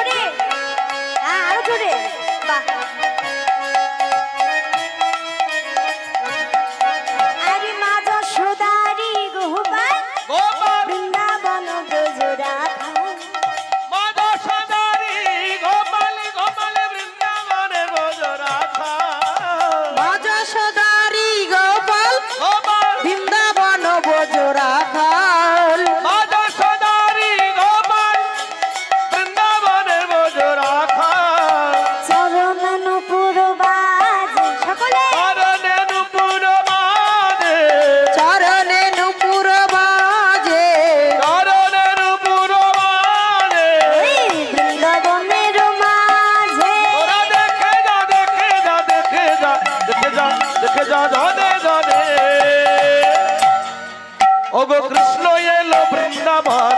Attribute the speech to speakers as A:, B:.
A: জোরে হ্যাঁ আরো জোরে বাহ আরে মা যশোদারি গোপাল বৃন্দাবন ব্রজ রাখা
B: মা যশোদারি গোপাল গোপাল বৃন্দাবনে ব্রজ রাখা
C: মা যশোদারি গোপাল
B: গোপাল
C: বৃন্দাবন ব্রজ রাখা
B: মা যশোদারি গোপাল বৃন্দাবনে ব্রজ রাখা
A: চরণ নূপুর বাজে সকলে
B: চরণে নূপুর বাজে
C: চরণে নূপুর বাজে
B: চরণে নূপুর বাজে
A: বৃন্দাবনের মাঝে
B: ওরা দেখে যা দেখে যা দেখে যা দেখে যা দেখে যা জনে জনে ওগো কৃষ্ণ এলো বৃন্দাবন